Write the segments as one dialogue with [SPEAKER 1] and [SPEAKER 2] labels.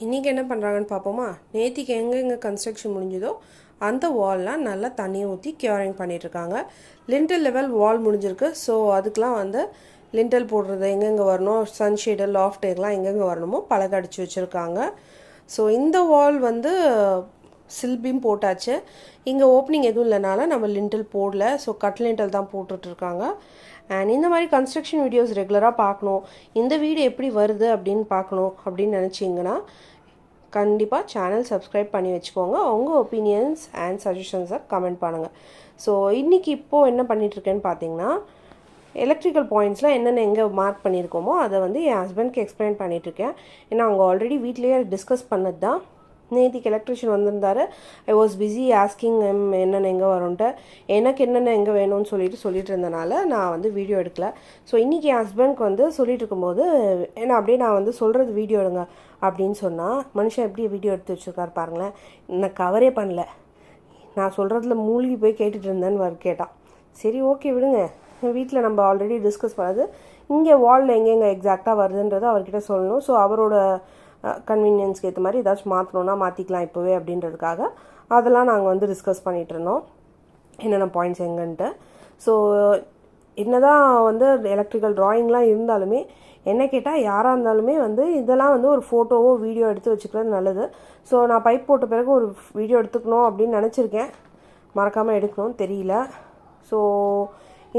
[SPEAKER 1] இன்றைக்கி என்ன பண்ணுறாங்கன்னு பார்ப்போமா. நேற்றுக்கு எங்கே கன்ஸ்ட்ரக்ஷன் முடிஞ்சதோ அந்த வால்லாம் நல்லா தண்ணியை ஊற்றி க்யூரிங் பண்ணிகிட்ருக்காங்க. லிண்டல் லெவல் வால் முடிஞ்சிருக்கு. ஸோ அதுக்கெலாம் வந்து லிண்டல் போடுறது எங்கெங்கே வரணும், சன்ஷேடு லாஃப்ட் எல்லாம் எங்கெங்கே வரணுமோ பலகை அடித்து வச்சுருக்காங்க. ஸோ இந்த வால் வந்து சில்பீம் போட்டாச்சு. இங்கே ஓப்பனிங் எதுவும் இல்லைனால நம்ம லிண்டல் போடல. ஸோ கட் லிண்டல் தான் போட்டுட்ருக்காங்க. அண்ட் இந்த மாதிரி கன்ஸ்ட்ரக்ஷன் வீடியோஸ் ரெகுலராக பார்க்கணும், இந்த வீடு எப்படி வருது அப்படின்னு பார்க்கணும் அப்படின்னு நினச்சிங்கன்னா கண்டிப்பாக சேனல் சப்ஸ்கிரைப் பண்ணி வச்சுக்கோங்க. உங்கள் ஒப்பீனியன்ஸ் அண்ட் சஜஷன்ஸை கமெண்ட் பண்ணுங்கள். ஸோ இன்றைக்கி இப்போது என்ன பண்ணிகிட்ருக்கேன்னு பார்த்தீங்கன்னா, எலக்ட்ரிக்கல் பாயிண்ட்ஸ்லாம் என்னென்ன எங்கே மார்க் பண்ணியிருக்கோமோ அதை வந்து என் ஹஸ்பண்ட்க்கு எக்ஸ்பிளைன் பண்ணிகிட்ருக்கேன். ஏன்னா அவங்க ஆல்ரெடி வீட்லேயே டிஸ்கஸ் பண்ணது தான். நேற்றுக்கு எலக்ட்ரிஷியன் வந்திருந்தார். ஐ வாஸ் பிஸி ஆஸ்கிங் என்னென்ன எங்கே வரும்ன்ட்டு, எனக்கு என்னென்ன எங்கே வேணும்னு சொல்லிட்டு இருந்தனால நான் வந்து வீடியோ எடுக்கல. ஸோ இன்றைக்கி என் ஹஸ்பண்ட்க்கு வந்து சொல்லிட்டு இருக்கும்போது ஏன்னா அப்படியே நான் வந்து சொல்கிறது வீடியோ எடுங்க அப்படின்னு சொன்னால், மனுஷன் எப்படி வீடியோ எடுத்து வச்சுருக்காரு பாருங்களேன். நான் கவரே பண்ணல, நான் சொல்கிறதுல மூழ்கி போய் கேட்டுட்டு இருந்தேன்னு கேட்டான். சரி ஓகே விடுங்க, வீட்டில் நம்ம ஆல்ரெடி டிஸ்கஸ் பண்ணது, இங்கே வாலில் எங்கெங்கே எக்ஸாக்டாக வருதுன்றதை அவர்கிட்ட சொல்லணும். ஸோ அவரோட கன்வீனியன்ஸ்க்கு ஏற்ற மாதிரி ஏதாச்சும் மாற்றணுன்னா மாற்றிக்கலாம் இப்போவே அப்படின்றதுக்காக அதெல்லாம் நாங்கள் வந்து டிஸ்கஸ் பண்ணிகிட்டு இருந்தோம், என்னென்ன பாயிண்ட்ஸ் எங்கன்ட்டு. ஸோ என்னதான் வந்து எலக்ட்ரிக்கல் ட்ராயிங்லாம் இருந்தாலுமே என்ன கேட்டால் யாராக இருந்தாலுமே வந்து இதெல்லாம் வந்து ஒரு ஃபோட்டோவோ வீடியோ எடுத்து வச்சுக்கிறது நல்லது. ஸோ நான் பைப் போட்ட பிறகு ஒரு வீடியோ எடுத்துக்கணும் அப்படின்னு நினச்சிருக்கேன், மறக்காமல் எடுக்கணும்னு தெரியல. ஸோ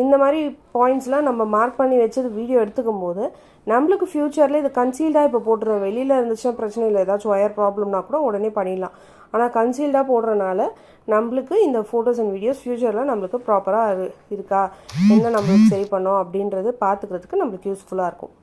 [SPEAKER 1] இந்த மாதிரி பாயிண்ட்ஸ்லாம் நம்ம மார்க் பண்ணி வச்சது வீடியோ எடுத்துக்கும் போது நம்மளுக்கு ஃப்யூச்சரில் இது கன்சீல்டாக இப்போ போட்டுருவோம். வெளியில் இருந்துச்சுன்னா பிரச்சனை இல்லை, ஏதாச்சும் ஒயர் ப்ராப்ளம்னா கூட உடனே பண்ணிடலாம். ஆனால் கன்சீல்டாக போடுறதுனால நம்மளுக்கு இந்த ஃபோட்டோஸ் அண்ட் வீடியோஸ் ஃப்யூச்சரில் நம்மளுக்கு ப்ராப்பராக இருக்கா, என்ன நம்மளுக்கு சரி பண்ணோம் அப்படின்றது பார்த்துக்கிறதுக்கு நம்மளுக்கு யூஸ்ஃபுல்லாக இருக்கும்.